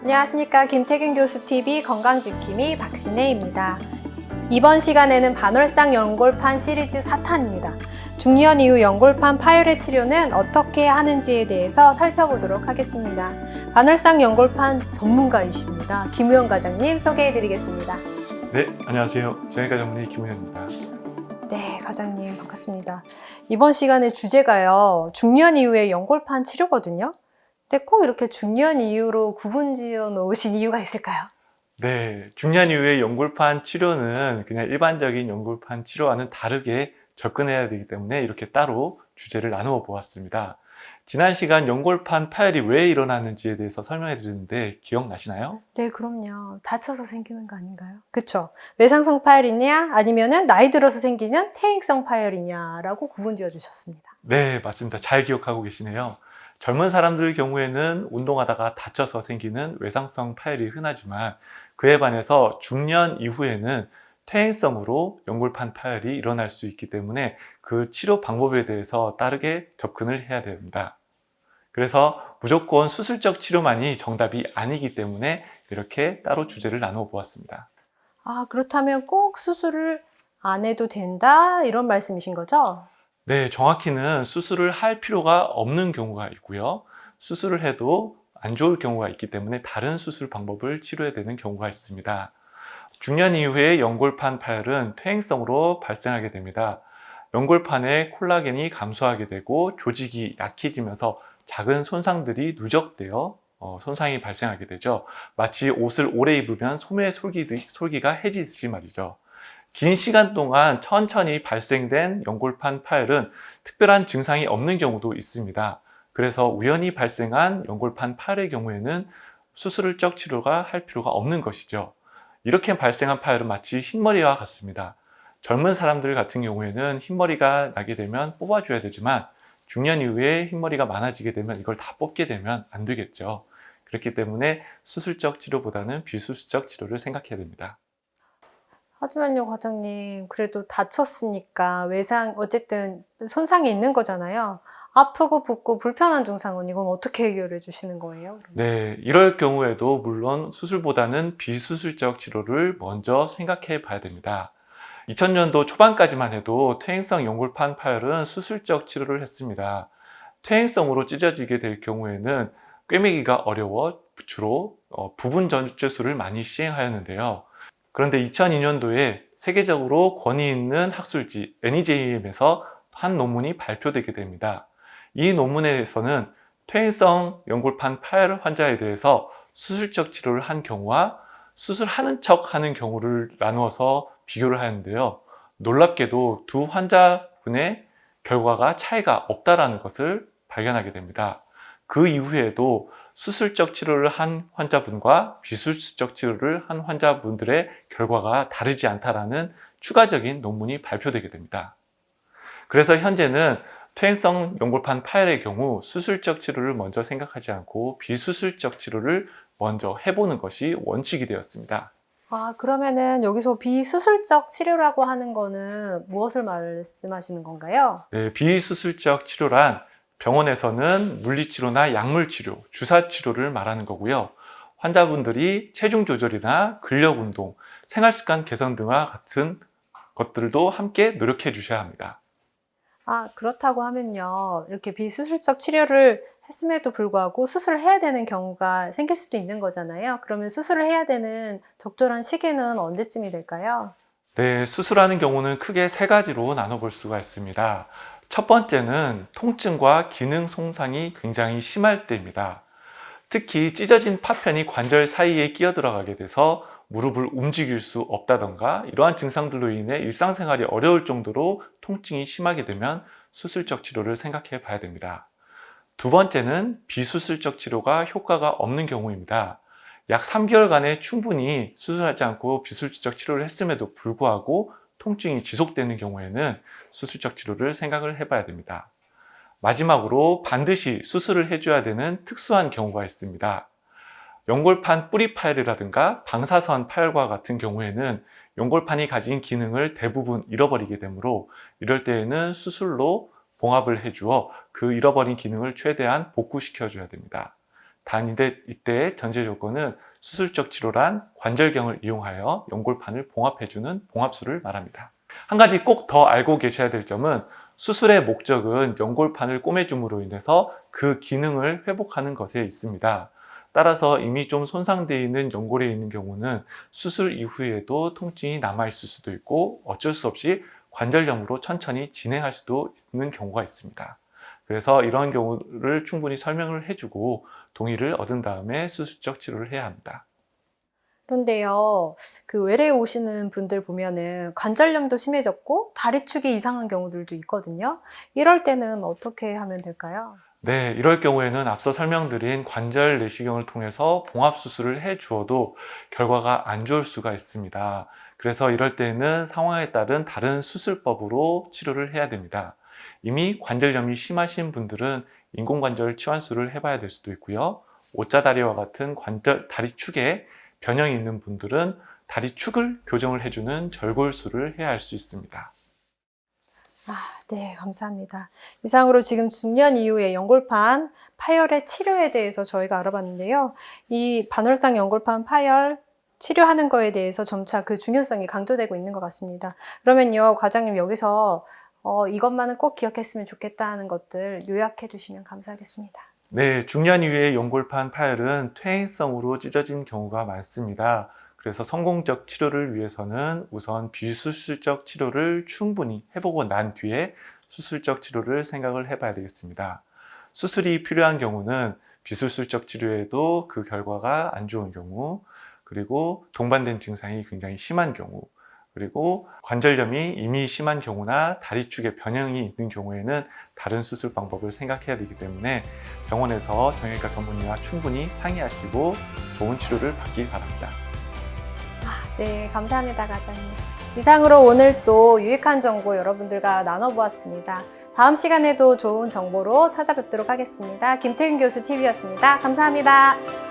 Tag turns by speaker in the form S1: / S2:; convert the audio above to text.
S1: 안녕하십니까. 김태균 교수 TV 건강지킴이 박신혜입니다. 이번 시간에는 반월상 연골판 시리즈 4탄입니다. 중년 이후 연골판 파열의 치료는 어떻게 하는지에 대해서 살펴보도록 하겠습니다. 반월상 연골판 전문가이십니다. 김우영 과장님 소개해드리겠습니다.
S2: 네, 안녕하세요. 정형외과 전문의 김우영입니다.
S1: 네, 과장님 반갑습니다. 이번 시간의 주제가요. 중년 이후의 연골판 치료거든요. 근데 꼭 이렇게 중년 이후로 구분지어 놓으신 이유가 있을까요?
S2: 네, 중년 이후의 연골판 치료는 그냥 일반적인 연골판 치료와는 다르게 접근해야 되기 때문에 이렇게 따로 주제를 나누어 보았습니다. 지난 시간 연골판 파열이 왜 일어나는지에 대해서 설명해 드렸는데 기억나시나요?
S1: 네, 그럼요. 다쳐서 생기는 거 아닌가요? 그쵸? 외상성 파열이냐 아니면은 나이 들어서 생기는 퇴행성 파열이냐라고 구분지어 주셨습니다.
S2: 네, 맞습니다. 잘 기억하고 계시네요. 젊은 사람들 경우에는 운동하다가 다쳐서 생기는 외상성 파열이 흔하지만 그에 반해서 중년 이후에는 퇴행성으로 연골판 파열이 일어날 수 있기 때문에 그 치료 방법에 대해서 다르게 접근을 해야 됩니다. 그래서 무조건 수술적 치료만이 정답이 아니기 때문에 이렇게 따로 주제를 나누어 보았습니다.
S1: 아, 그렇다면 꼭 수술을 안 해도 된다? 이런 말씀이신 거죠?
S2: 네, 정확히는 수술을 할 필요가 없는 경우가 있고요. 수술을 해도 안 좋을 경우가 있기 때문에 다른 수술 방법을 치료해야 되는 경우가 있습니다. 중년 이후의 연골판 파열은 퇴행성으로 발생하게 됩니다. 연골판의 콜라겐이 감소하게 되고 조직이 약해지면서 작은 손상들이 누적되어 손상이 발생하게 되죠. 마치 옷을 오래 입으면 소매 솔기가 해지듯이 말이죠. 긴 시간 동안 천천히 발생된 연골판 파열은 특별한 증상이 없는 경우도 있습니다. 그래서 우연히 발생한 연골판 파열의 경우에는 수술적 치료가 할 필요가 없는 것이죠. 이렇게 발생한 파열은 마치 흰머리와 같습니다. 젊은 사람들 같은 경우에는 흰머리가 나게 되면 뽑아줘야 되지만 중년 이후에 흰머리가 많아지게 되면 이걸 다 뽑게 되면 안 되겠죠. 그렇기 때문에 수술적 치료보다는 비수술적 치료를 생각해야 됩니다.
S1: 하지만요, 과장님. 그래도 다쳤으니까 어쨌든 손상이 있는 거잖아요. 아프고 붓고 불편한 증상은 이건 어떻게 해결해 주시는 거예요?
S2: 네, 이럴 경우에도 물론 수술보다는 비수술적 치료를 먼저 생각해 봐야 됩니다. 2000년도 초반까지만 해도 퇴행성 연골판 파열은 수술적 치료를 했습니다. 퇴행성으로 찢어지게 될 경우에는 꿰매기가 어려워 주로 부분 절제술을 많이 시행하였는데요. 그런데 2002년도에 세계적으로 권위 있는 학술지 NEJM에서 한 논문이 발표되게 됩니다. 이 논문에서는 퇴행성 연골판 파열 환자에 대해서 수술적 치료를 한 경우와 수술하는 척 하는 경우를 나누어서 비교를 하는데요. 놀랍게도 두 환자분의 결과가 차이가 없다라는 것을 발견하게 됩니다. 그 이후에도 수술적 치료를 한 환자분과 비수술적 치료를 한 환자분들의 결과가 다르지 않다라는 추가적인 논문이 발표되게 됩니다. 그래서 현재는 퇴행성 연골판 파열의 경우 수술적 치료를 먼저 생각하지 않고 비수술적 치료를 먼저 해보는 것이 원칙이 되었습니다.
S1: 아, 그러면은 여기서 비수술적 치료라고 하는 거는 무엇을 말씀하시는 건가요?
S2: 네, 비수술적 치료란 병원에서는 물리치료나 약물치료, 주사치료를 말하는 거고요. 환자분들이 체중 조절이나 근력 운동, 생활습관 개선 등과 같은 것들도 함께 노력해 주셔야 합니다.
S1: 아, 그렇다고 하면요. 이렇게 비수술적 치료를 했음에도 불구하고 수술을 해야 되는 경우가 생길 수도 있는 거잖아요. 그러면 수술을 해야 되는 적절한 시기는 언제쯤이 될까요?
S2: 네, 수술하는 경우는 크게 세 가지로 나눠볼 수가 있습니다. 첫 번째는 통증과 기능 손상이 굉장히 심할 때입니다. 특히 찢어진 파편이 관절 사이에 끼어 들어가게 돼서 무릎을 움직일 수 없다던가 이러한 증상들로 인해 일상생활이 어려울 정도로 통증이 심하게 되면 수술적 치료를 생각해 봐야 됩니다. 두 번째는 비수술적 치료가 효과가 없는 경우입니다. 약 3개월간에 충분히 수술하지 않고 비수술적 치료를 했음에도 불구하고 통증이 지속되는 경우에는 수술적 치료를 생각을 해봐야 됩니다. 마지막으로 반드시 수술을 해줘야 되는 특수한 경우가 있습니다. 연골판 뿌리 파열이라든가 방사선 파열과 같은 경우에는 연골판이 가진 기능을 대부분 잃어버리게 되므로 이럴 때에는 수술로 봉합을 해주어 그 잃어버린 기능을 최대한 복구시켜 줘야 됩니다. 단인데 이때 전제 조건은 수술적 치료란 관절경을 이용하여 연골판을 봉합해주는 봉합술을 말합니다. 한 가지 꼭 더 알고 계셔야 될 점은 수술의 목적은 연골판을 꼬매줌으로 인해서 그 기능을 회복하는 것에 있습니다. 따라서 이미 좀 손상되어 있는 연골에 있는 경우는 수술 이후에도 통증이 남아있을 수도 있고 어쩔 수 없이 관절염으로 천천히 진행할 수도 있는 경우가 있습니다. 그래서 이런 경우를 충분히 설명을 해주고 동의를 얻은 다음에 수술적 치료를 해야 합니다.
S1: 그런데요, 그 외래에 오시는 분들 보면은 관절염도 심해졌고 다리 축이 이상한 경우들도 있거든요. 이럴 때는 어떻게 하면 될까요?
S2: 네, 이럴 경우에는 앞서 설명드린 관절 내시경을 통해서 봉합 수술을 해 주어도 결과가 안 좋을 수가 있습니다. 그래서 이럴 때는 상황에 따른 다른 수술법으로 치료를 해야 됩니다. 이미 관절염이 심하신 분들은 인공관절 치환술을 해봐야 될 수도 있고요. 오자다리와 같은 다리 축에 변형이 있는 분들은 다리 축을 교정을 해주는 절골술을 해야 할 수 있습니다.
S1: 네, 감사합니다. 이상으로 지금 중년 이후의 연골판 파열의 치료에 대해서 저희가 알아봤는데요. 이 반월상 연골판 파열 치료하는 거에 대해서 점차 그 중요성이 강조되고 있는 것 같습니다. 그러면요, 과장님 여기서 이것만은 꼭 기억했으면 좋겠다 하는 것들 요약해 주시면 감사하겠습니다.
S2: 네, 중년 이후의 연골판 파열은 퇴행성으로 찢어진 경우가 많습니다. 그래서 성공적 치료를 위해서는 우선 비수술적 치료를 충분히 해보고 난 뒤에 수술적 치료를 생각을 해봐야 되겠습니다. 수술이 필요한 경우는 비수술적 치료에도 그 결과가 안 좋은 경우, 그리고 동반된 증상이 굉장히 심한 경우, 그리고 관절염이 이미 심한 경우나 다리 축에 변형이 있는 경우에는 다른 수술 방법을 생각해야 되기 때문에 병원에서 정형외과 전문의와 충분히 상의하시고 좋은 치료를 받기 바랍니다.
S1: 네, 감사합니다, 과장님. 이상으로 오늘 또 유익한 정보 여러분들과 나눠보았습니다. 다음 시간에도 좋은 정보로 찾아뵙도록 하겠습니다. 김태균 교수 TV였습니다. 감사합니다.